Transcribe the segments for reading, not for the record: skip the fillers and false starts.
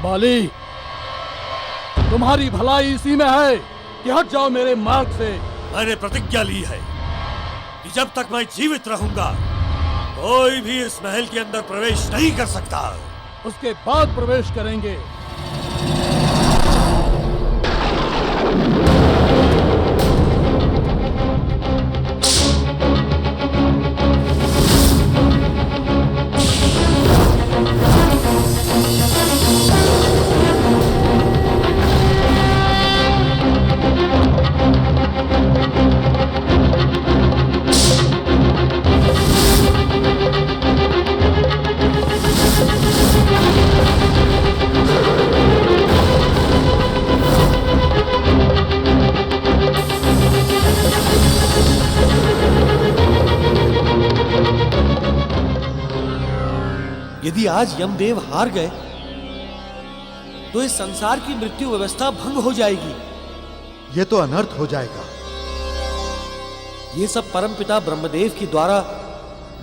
बाली, तुम्हारी भलाई इसी में है कि हट जाओ मेरे मार्ग से। मैंने प्रतिज्ञा ली है कि जब तक मैं जीवित रहूंगा कोई भी इस महल के अंदर प्रवेश नहीं कर सकता। उसके बाद प्रवेश करेंगे। यदि आज यमदेव हार गए तो इस संसार की मृत्यु व्यवस्था भंग हो जाएगी। ये तो अनर्थ हो जाएगा। ये सब परमपिता ब्रह्मदेव के द्वारा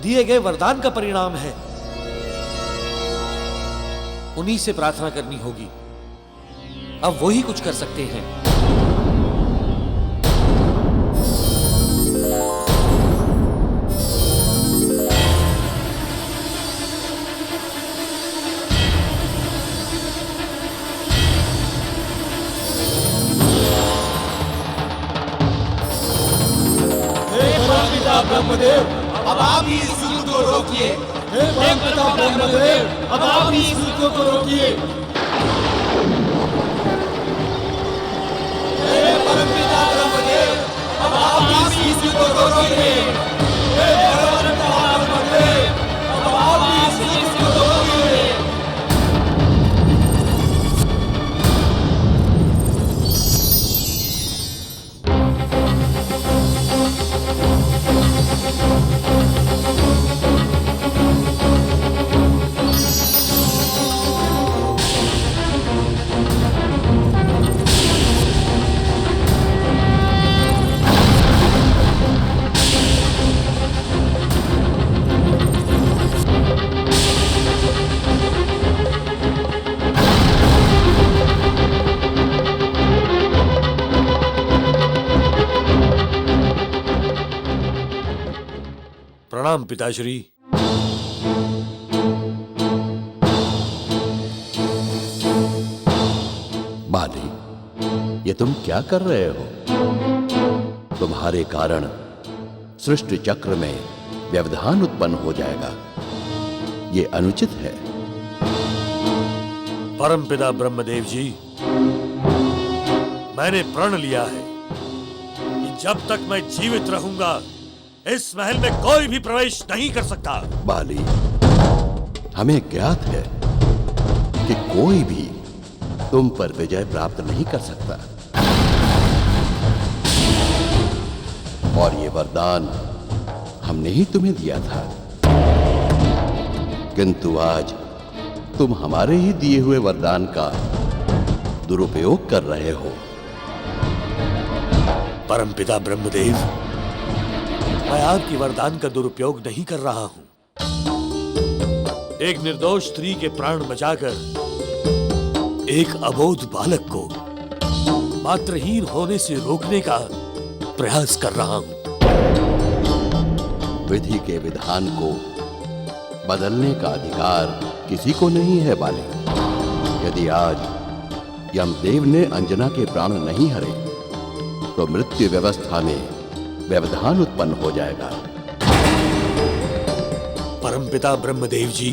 दिए गए वरदान का परिणाम है। उन्हीं से प्रार्थना करनी होगी। अब वो ही कुछ कर सकते हैं। ब्रह्मदेव, अब आप ही इस युद्ध को रोकिए। हे परमपिता ब्रह्मदेव, अब आप ही इस युद्ध को रोकिए। हे परमपिता ब्रह्मदेव, अब आप ही इस युद्ध को रोकिए। हे परमपिता ब्रह्मदेव, अब आप ही इस युद्ध को रोकिए। प्रणाम पिताश्री। बाली, ये तुम क्या कर रहे हो? तुम्हारे कारण सृष्टि चक्र में व्यवधान उत्पन्न हो जाएगा। ये अनुचित है। परमपिता ब्रह्मदेव जी, मैंने प्रण लिया है कि जब तक मैं जीवित रहूंगा इस महल में कोई भी प्रवेश नहीं कर सकता। बाली, हमें ज्ञात है कि कोई भी तुम पर विजय प्राप्त नहीं कर सकता। और ये वरदान हमने ही तुम्हें दिया था। किंतु आज तुम हमारे ही दिए हुए वरदान का दुरुपयोग कर रहे हो। परमपिता ब्रह्मदेव, मैं आपकी वरदान का दुरुपयोग नहीं कर रहा हूं। एक निर्दोष स्त्री के प्राण बचाकर एक अबोध बालक को मात्रहीन होने से रोकने का प्रयास कर रहा हूं। विधि के विधान को बदलने का अधिकार किसी को नहीं है बालिक। यदि आज यमदेव ने अंजना के प्राण नहीं हरे तो मृत्यु व्यवस्था में व्यवधान उत्पन्न हो जाएगा। परमपिता ब्रह्मदेव जी,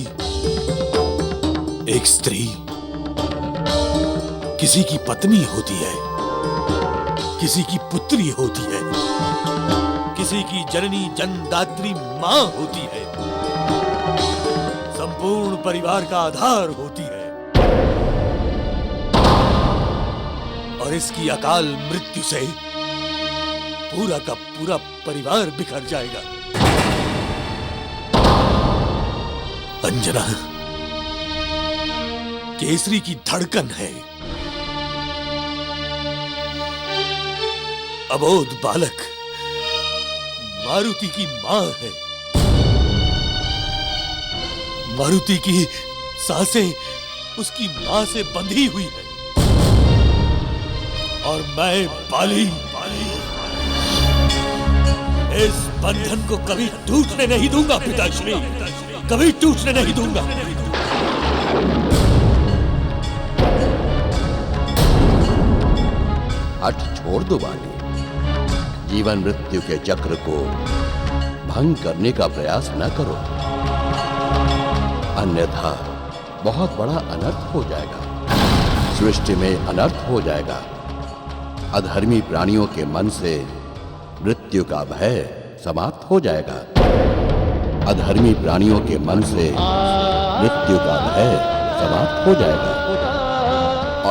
एक स्त्री किसी की पत्नी होती है, किसी की पुत्री होती है, किसी की जननी जन्मदात्री मां होती है, संपूर्ण परिवार का आधार होती है। और इसकी अकाल मृत्यु से पूरा का पूरा परिवार बिखर जाएगा। अंजना केसरी की धड़कन है, अबोध बालक मारुति की मां है। मारुति की सांसें उसकी मां से बंधी हुई है और मैं बाली इस बंधन को कभी टूटने नहीं दूंगा पिताश्री, कभी टूटने नहीं दूंगा। हठ छोड़ दो बाली, जीवन मृत्यु के चक्र को भंग करने का प्रयास न करो, अन्यथा बहुत बड़ा अनर्थ हो जाएगा। सृष्टि में अनर्थ हो जाएगा। अधर्मी प्राणियों के मन से मृत्यु का भय समाप्त हो जाएगा। अधर्मी प्राणियों के मन से मृत्यु का भय समाप्त हो जाएगा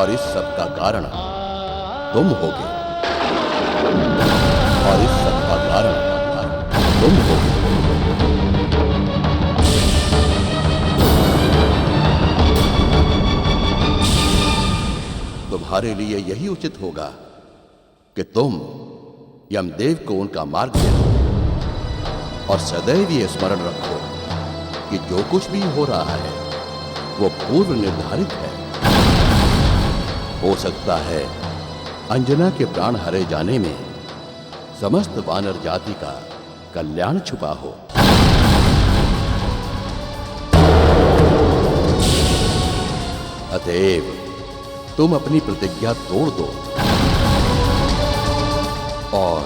और इस सब का कारण तुम होगे, और इस सब का कारण तुम होगे। तुम्हारे लिए यही उचित होगा कि तुम यमदेव को उनका मार्ग दे दो और सदैव ये स्मरण रखो कि जो कुछ भी हो रहा है वो पूर्व निर्धारित है। हो सकता है अंजना के प्राण हरे जाने में समस्त वानर जाति का कल्याण छुपा हो। अतएव तुम अपनी प्रतिज्ञा तोड़ दो और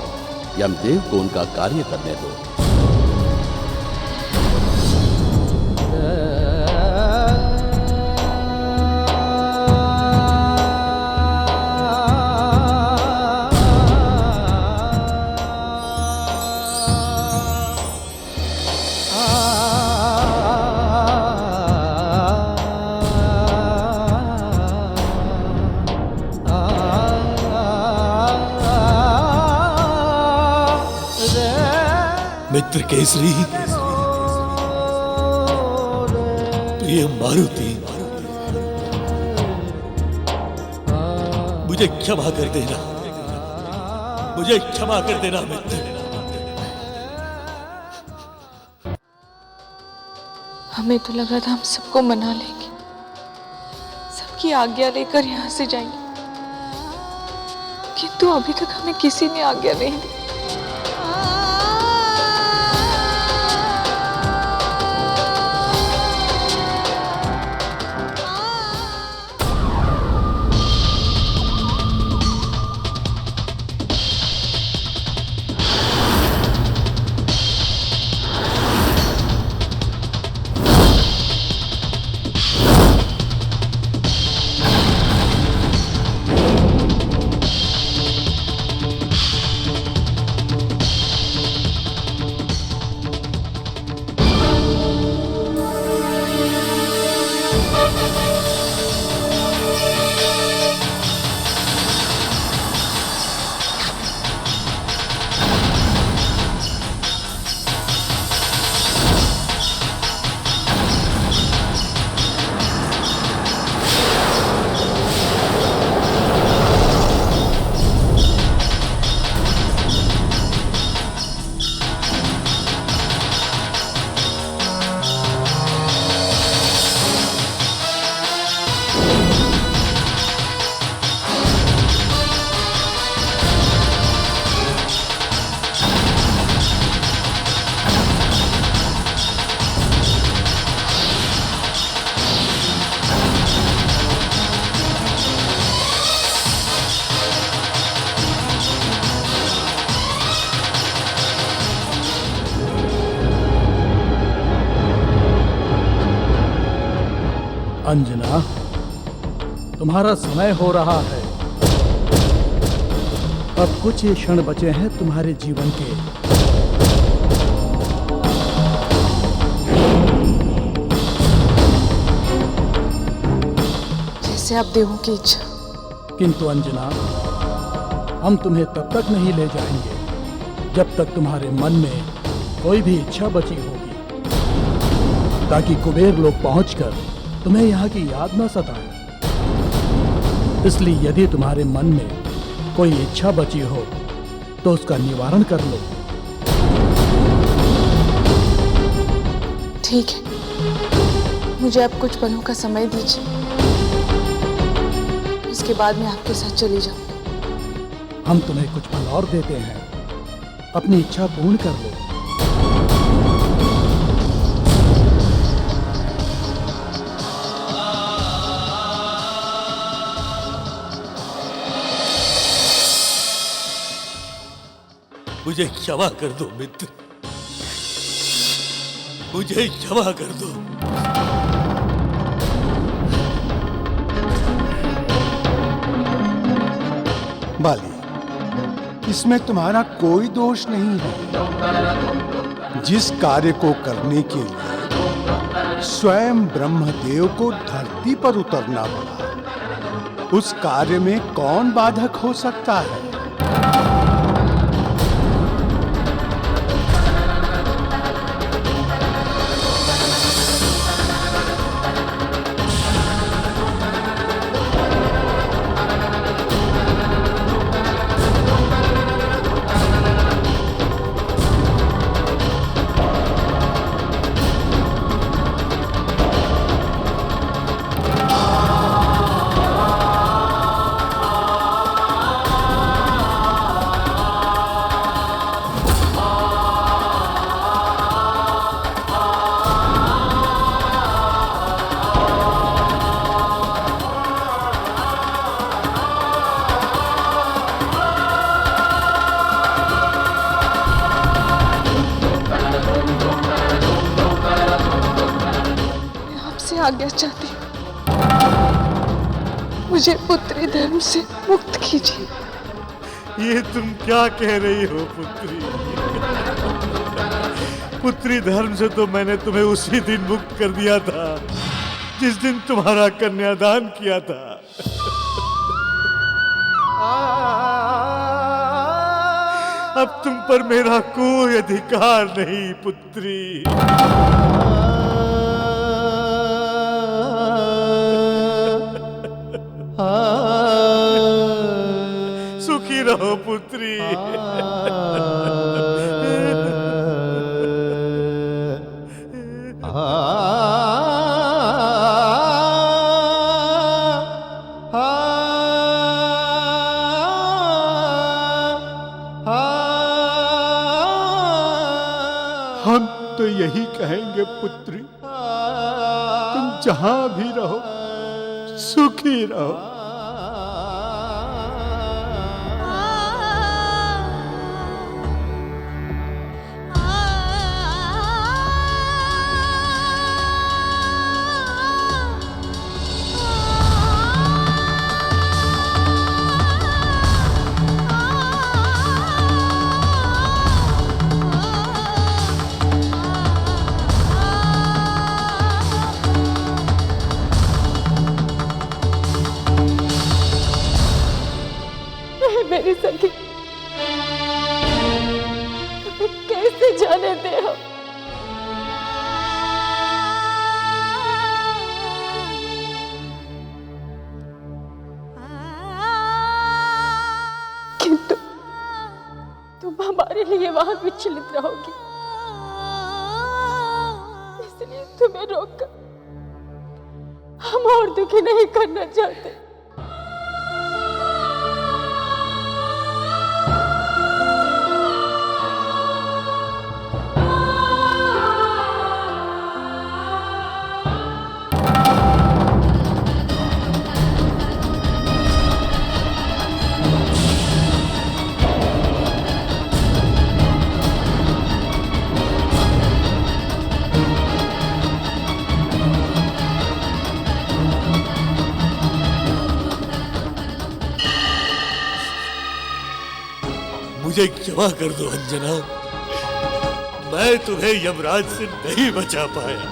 यमदेव को उनका कार्य करने दो। मित्र केसरी, प्रिय मारुति, मुझे क्षमा कर देना, मुझे क्षमा कर देना मित्र। हमें तो लगा था हम सबको मना लेंगे, सबकी आज्ञा लेकर यहाँ से जाएंगे, किंतु अभी तक हमें किसी ने आज्ञा नहीं दी। अंजना, तुम्हारा समय हो रहा है। अब कुछ ही क्षण बचे हैं तुम्हारे जीवन के। जैसे आप देवों की इच्छा। किंतु अंजना, हम तुम्हें तब तक नहीं ले जाएंगे जब तक तुम्हारे मन में कोई भी इच्छा बची होगी, ताकि कुबेर लोग पहुंचकर तुम्हें यहाँ की याद न सताए। इसलिए यदि तुम्हारे मन में कोई इच्छा बची हो तो उसका निवारण कर लो। ठीक है, मुझे अब कुछ पलों का समय दीजिए। उसके बाद मैं आपके साथ चली जाऊँ। हम तुम्हें कुछ पल और देते हैं, अपनी इच्छा पूर्ण कर लो। मुझे क्षमा कर दो मित्र, मुझे क्षमा कर दो। बाली, इसमें तुम्हारा कोई दोष नहीं है। जिस कार्य को करने के लिए स्वयं ब्रह्मदेव को धरती पर उतरना पड़ा, उस कार्य में कौन बाधक हो सकता है? आज्ञा चाहती हूँ, मुझे पुत्री धर्म से मुक्त कीजिए। ये तुम क्या कह रही हो पुत्री? पुत्री धर्म से तो मैंने तुम्हें उसी दिन मुक्त कर दिया था जिस दिन तुम्हारा कन्यादान किया था। अब तुम पर मेरा कोई अधिकार नहीं पुत्री। सुखी रहो पुत्री। हम तो यही कहेंगे पुत्री, तुम जहां भी रहो सुखी रहो। मेरी सखी, कैसे जाने दे हो? किंतु तुम हमारे लिए वहां विचलित रहोगी, इसलिए तुम्हें रोककर हम और दुखी नहीं करना चाहते। मुझे क्षमा कर दो अंजना, मैं तुम्हें यमराज से नहीं बचा पाया।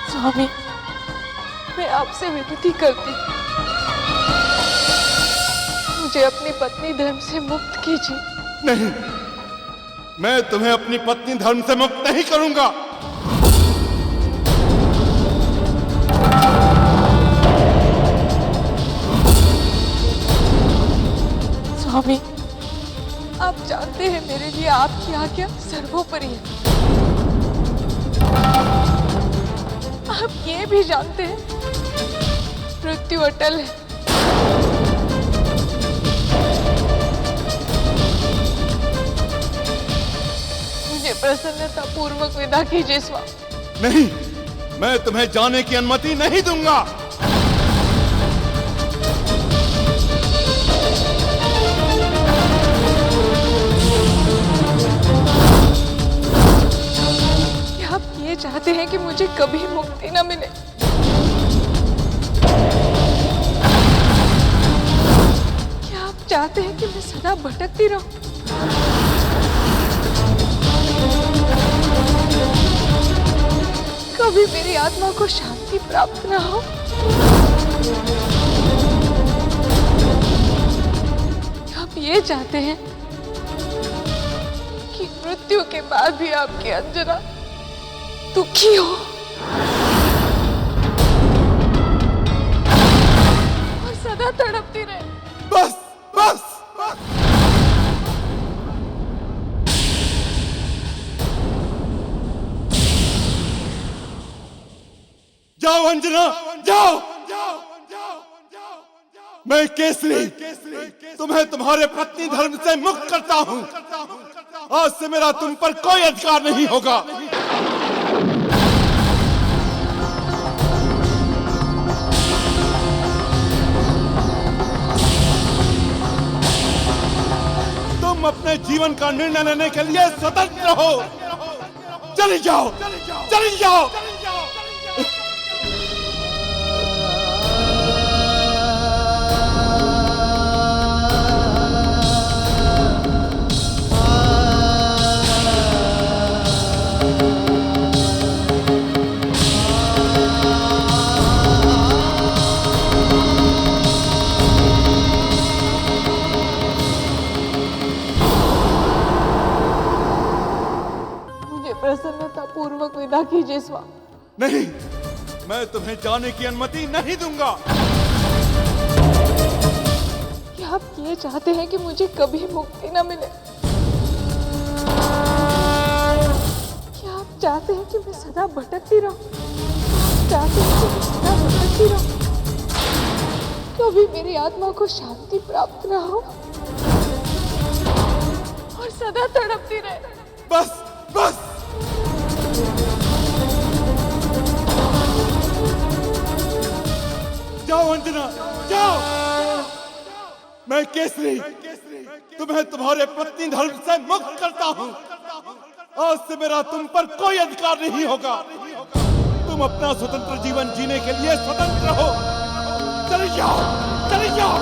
स्वामी, मैं आपसे विनती करती हूँ, मुझे अपनी पत्नी धर्म से मुक्त कीजिए। नहीं, मैं तुम्हें अपनी पत्नी धर्म से मुक्त नहीं करूंगा। स्वामी, आप जानते हैं मेरे लिए आपकी आज्ञा सर्वोपरि है। आप ये भी जानते हैं मृत्यु अटल है। मुझे प्रसन्नता पूर्वक विदा कीजिए स्वामी। नहीं, मैं तुम्हें जाने की अनुमति नहीं दूंगा। क्या आप ये चाहते हैं कि मुझे कभी मुक्ति न मिले? क्या आप चाहते हैं कि मैं सदा भटकती रहूं? कभी मेरी आत्मा को शांति प्राप्त न हो? आप ये चाहते हैं कि मृत्यु के बाद भी आपकी अंजना दुखी हो और सदा तड़पती रहे? बस बस बस। जाओ अंजना, जाओ। मैं केसरी तुम्हें तुम्हारे पत्नी धर्म से मुक्त करता हूं। आज से मेरा तुम पर कोई अधिकार नहीं होगा। तुम अपने जीवन का निर्णय लेने के लिए स्वतंत्र हो। चली जाओ, चली जाओ। प्रसन्नता पूर्वक विदा कीजिए स्वामी। नहीं, मैं तुम्हें जाने की अनुमति नहीं दूंगा। क्या आप ये चाहते हैं कि मुझे कभी मुक्ति न मिले? क्या आप चाहते हैं कि मैं सदा भटकती रहूं? चाहते हैं कि मैं सदा भटकती रहूं? कभी मेरी आत्मा को शांति प्राप्त न हो और सदा तड़पती रहे? बस बस। जाओ अंजना, जाओ। मैं केसरी तुम्हें तुम्हारे पत्नी धर्म से मुक्त करता हूं। आज से मेरा तुम पर कोई अधिकार नहीं होगा। तुम अपना स्वतंत्र जीवन जीने के लिए स्वतंत्र हो। चली जाओ, चली जाओ।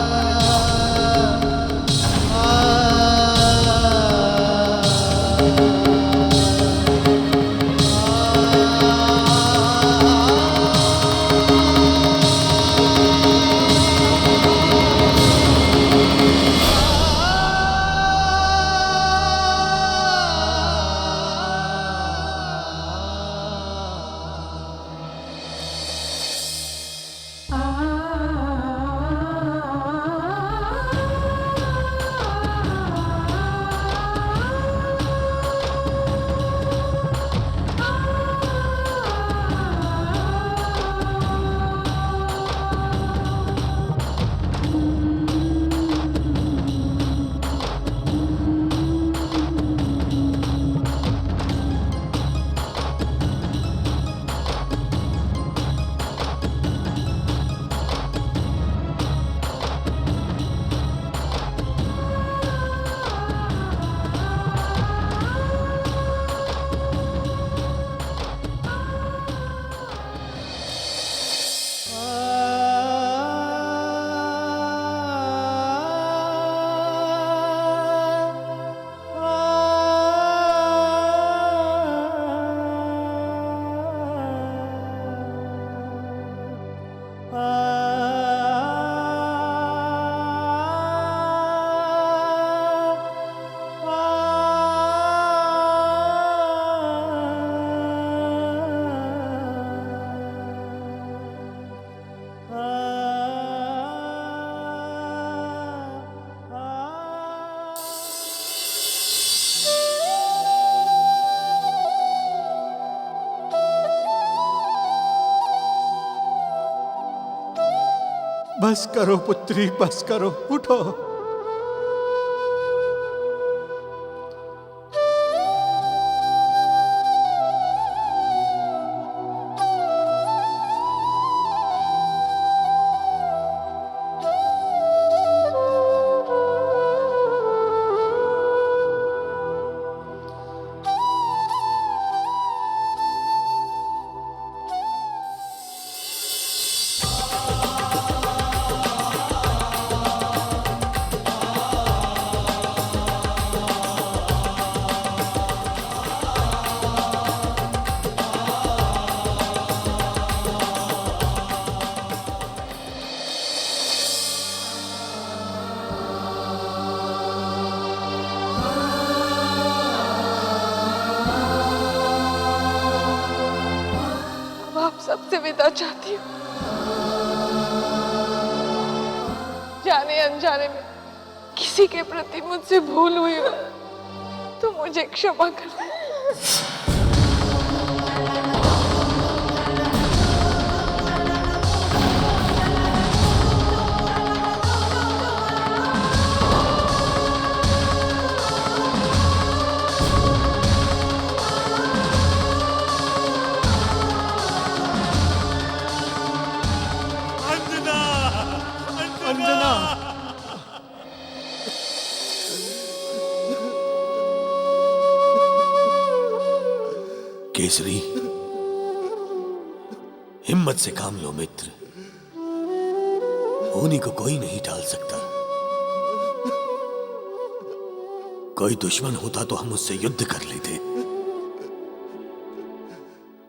बस करो पुत्री, बस करो, उठो। सबसे विदा चाहती हूँ। जाने अनजाने में किसी के प्रति मुझसे भूल हुई हो तो मुझे क्षमा कर दे। केसरी, हिम्मत से काम लो मित्र। होनी को कोई नहीं टाल सकता। कोई दुश्मन होता तो हम उससे युद्ध कर लेते,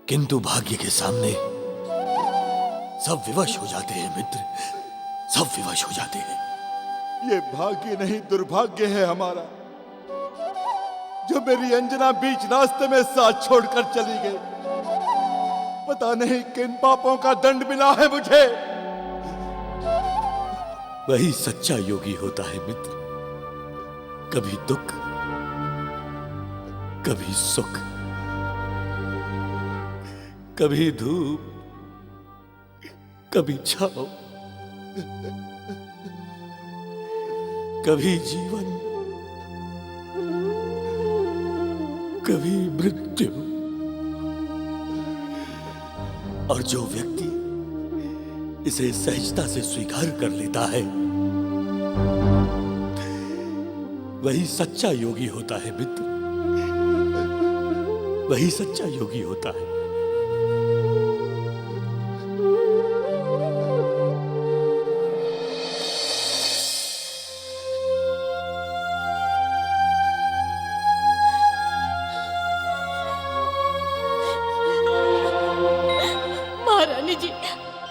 किंतु भाग्य के सामने सब विवश हो जाते हैं मित्र, सब विवश हो जाते हैं। ये भाग्य नहीं दुर्भाग्य है हमारा, जो मेरी अंजना बीच रास्ते में साथ छोड़कर चली गई। पता नहीं किन पापों का दंड मिला है मुझे। वही सच्चा योगी होता है मित्र। कभी दुख, कभी सुख, कभी धूप, कभी छाव, कभी जीवन, कभी मृत्यु। और जो व्यक्ति इसे सहजता से स्वीकार कर लेता है वही सच्चा योगी होता है मित्र, वही सच्चा योगी होता है।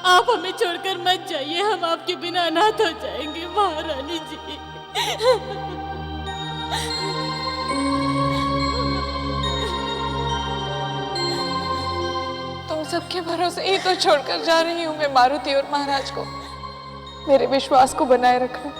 आप हमें छोड़कर मत जाइए, हम आपके बिना अनाथ हो जाएंगे महारानी जी। तुम सबके भरोसे ही तो छोड़कर जा रही हूँ मैं मारुति और महाराज को। मेरे विश्वास को बनाए रखना।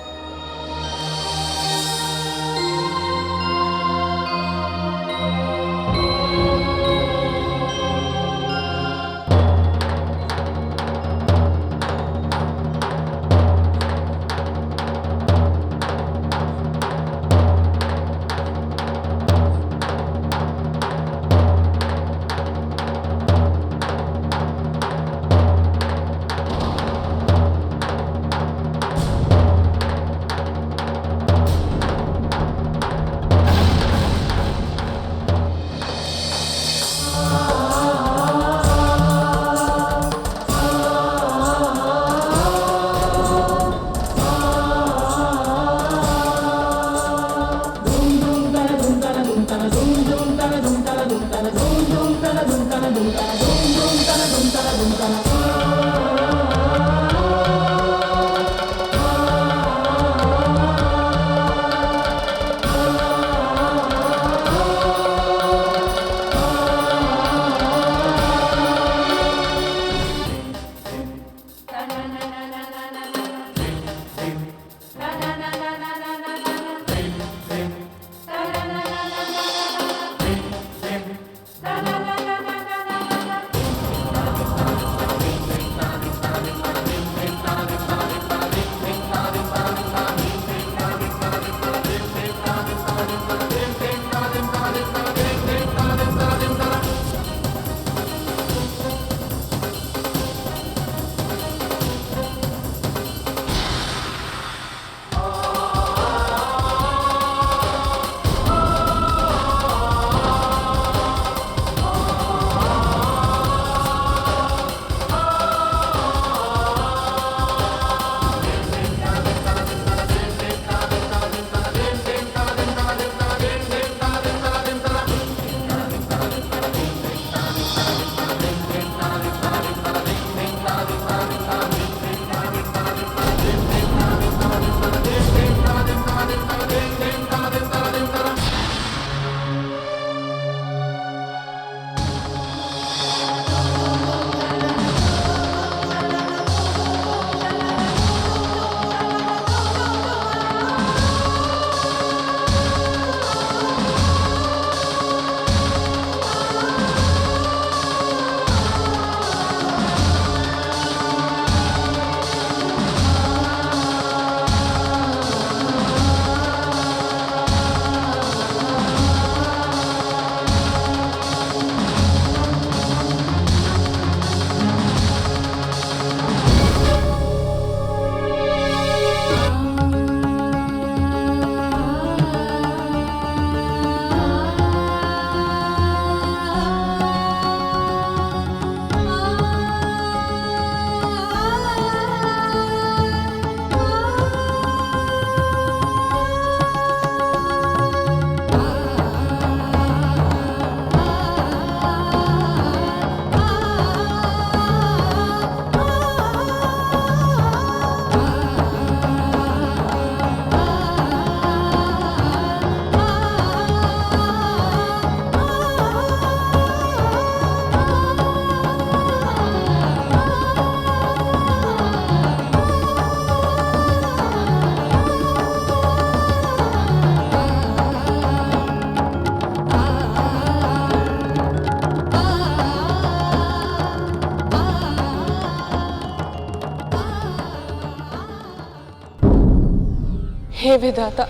हे विधाता,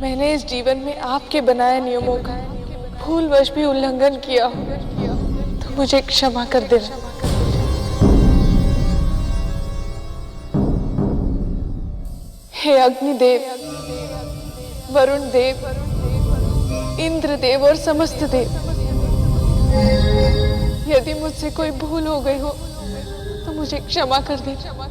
मैंने इस जीवन में आपके बनाए नियमों का भूलवश भी उल्लंघन किया हो तो मुझे क्षमा कर देना। हे अग्निदेव, वरुण देव, इंद्रदेव और समस्त देव, यदि मुझसे कोई भूल हो गई हो तो मुझे क्षमा कर देना।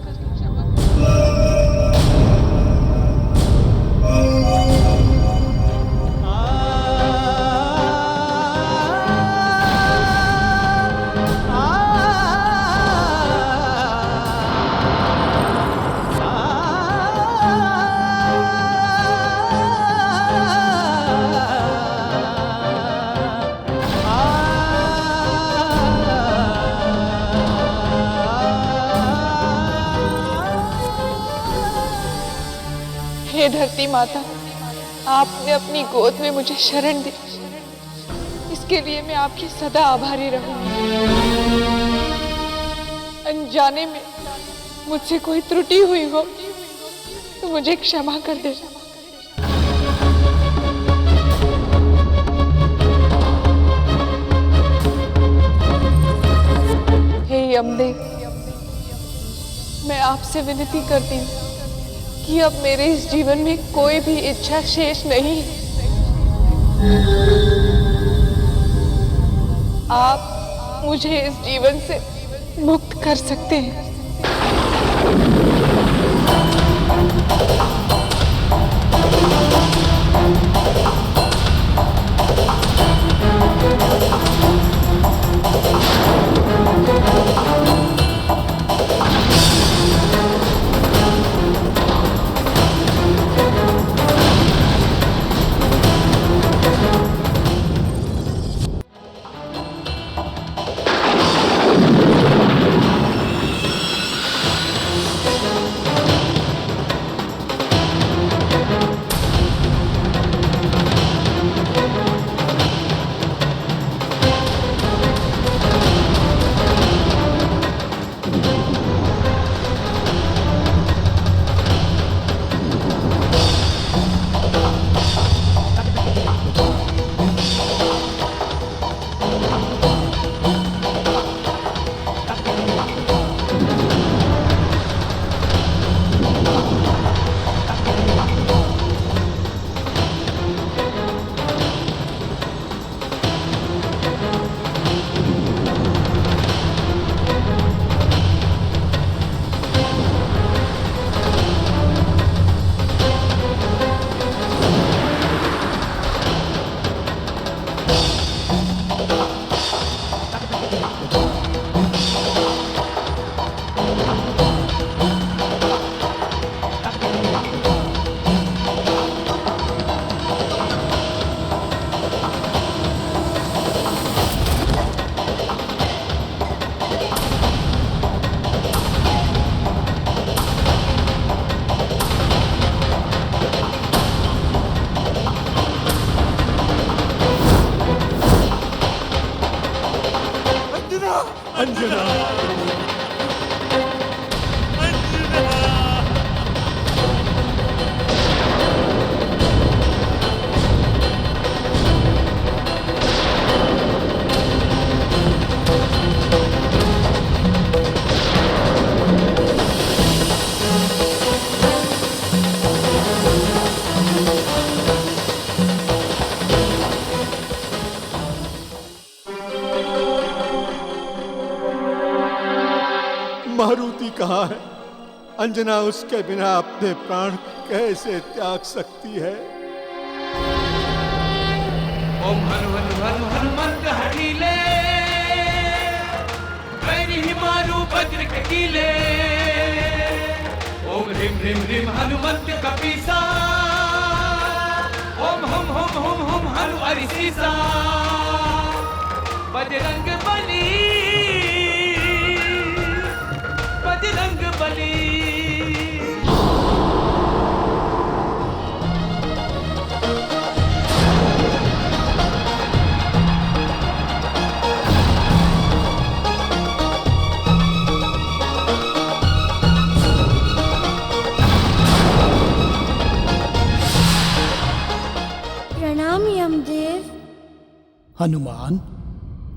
हे धरती माता, आपने अपनी गोद में मुझे शरण दी, इसके लिए मैं आपकी सदा आभारी रहूंगी। अनजाने में मुझसे कोई त्रुटि हुई हो तो मुझे क्षमा कर देना। हे यमदेव, मैं आपसे विनती करती हूँ कि अब मेरे इस जीवन में कोई भी इच्छा शेष नहीं है। आप मुझे इस जीवन से मुक्त कर सकते हैं। मारुति कहाँ है? अंजना उसके बिना अपने प्राण कैसे त्याग सकती है? ओम हनु हनु हनु हनुमंत हठीले, वैरी मारू वज्र कटीले। ओम ह्रीं ह्रीं ह्रीं हनुमंत कपीसा, ओम हम हम हम हम हनु अरिसीसा। बजरंग बली, बजरंग बली। हनुमान,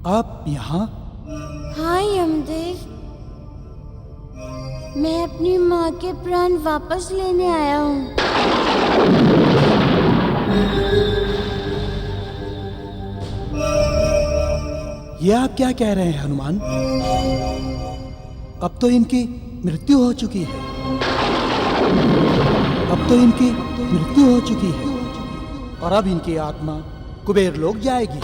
आप यहाँ? हाँ यमदेव, मैं अपनी माँ के प्राण वापस लेने आया हूँ। ये आप क्या कह रहे हैं हनुमान? अब तो इनकी मृत्यु हो चुकी है। अब तो इनकी मृत्यु हो चुकी है और अब इनकी आत्मा कुबेर लोक जाएगी।